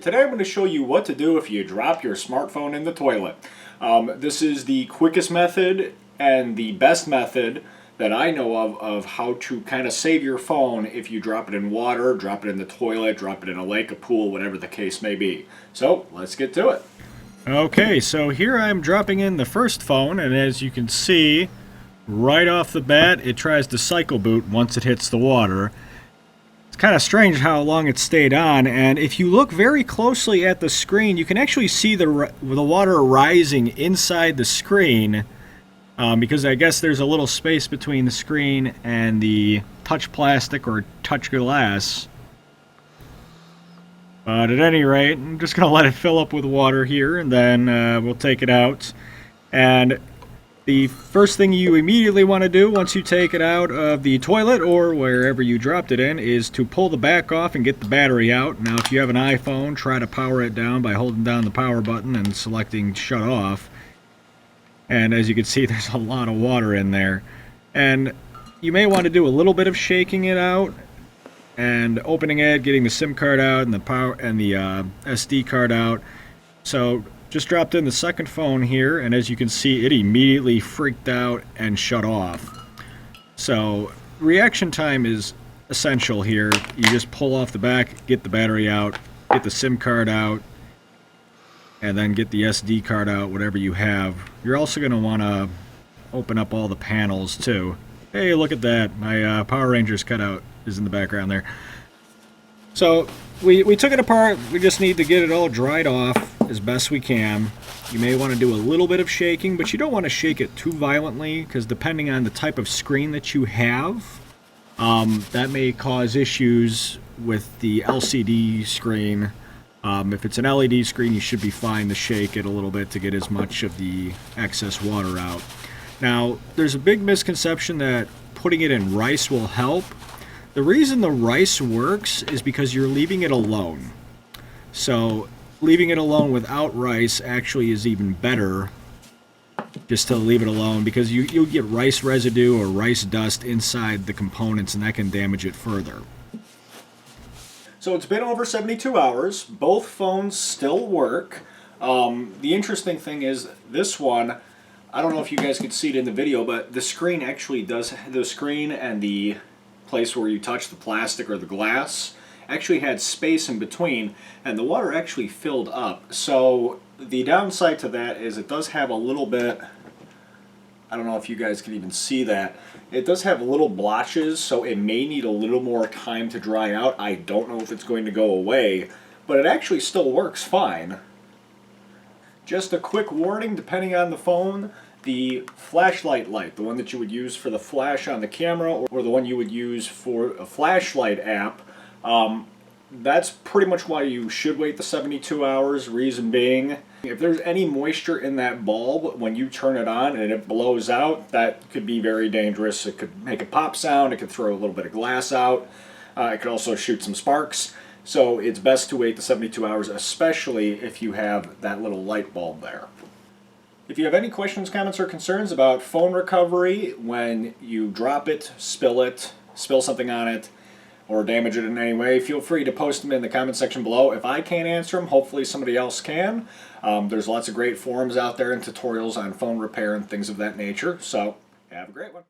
Today I'm going to show you what to do if you drop your smartphone in the toilet. This is the quickest method and the best method that I know of how to kind of save your phone if you drop it in water, drop it in the toilet, drop it in a lake, a pool, whatever the case may be. So let's get to it. Okay, so here I'm dropping in the first phone, and as you can see, right off the bat it tries to cycle boot once it hits the water. Kind of strange how long it stayed on, and if you look very closely at the screen, you can actually see the water rising inside the screen, because I guess there's a little space between the screen and the touch plastic or touch glass. But at any rate, I'm just going to let it fill up with water here, and then we'll take it out. And the first thing you immediately want to do once you take it out of the toilet or wherever you dropped it in is to pull the back off and get the battery out. Now if you have an iPhone, try to power it down by holding down the power button and selecting shut off. And as you can see, there's a lot of water in there. And you may want to do a little bit of shaking it out and opening it, getting the SIM card out and the power and the SD card out. So just dropped in the second phone here, and as you can see, it immediately freaked out and shut off. So reaction time is essential here. You just pull off the back, get the battery out, get the SIM card out, and then get the SD card out, whatever you have. You're also going to want to open up all the panels too. Hey, look at that. My Power Rangers cutout is in the background there. So we took it apart. We just need to get it all dried off as best we can. You may want to do a little bit of shaking, but you don't want to shake it too violently, because depending on the type of screen that you have, that may cause issues with the LCD screen. If it's an LED screen, you should be fine to shake it a little bit to get as much of the excess water out. Now, there's a big misconception that putting it in rice will help. The reason the rice works is because you're leaving it alone. So leaving it alone without rice actually is even better, just to leave it alone, because you'll get rice residue or rice dust inside the components, and that can damage it further. So it's been over 72 hours. Both phones still work. The interesting thing is this one, I don't know if you guys could see it in the video, but the screen actually does, the screen and the place where you touch the plastic or the glass actually had space in between, and the water actually filled up. So the downside to that is it does have a little bit, I don't know if you guys can even see that, it does have little blotches, so it may need a little more time to dry out. I don't know if it's going to go away, but it actually still works fine. Just a quick warning, depending on the phone, the flashlight light, the one that you would use for the flash on the camera or the one you would use for a flashlight app, that's pretty much why you should wait the 72 hours. Reason being, if there's any moisture in that bulb when you turn it on and it blows out, that could be very dangerous. It could make a pop sound, it could throw a little bit of glass out, it could also shoot some sparks. So it's best to wait the 72 hours, especially if you have that little light bulb there. If you have any questions, comments, or concerns about phone recovery when you drop it, spill something on it, or damage it in any way, feel free to post them in the comment section below. If I can't answer them, hopefully somebody else can. There's lots of great forums out there and tutorials on phone repair and things of that nature. So have a great one.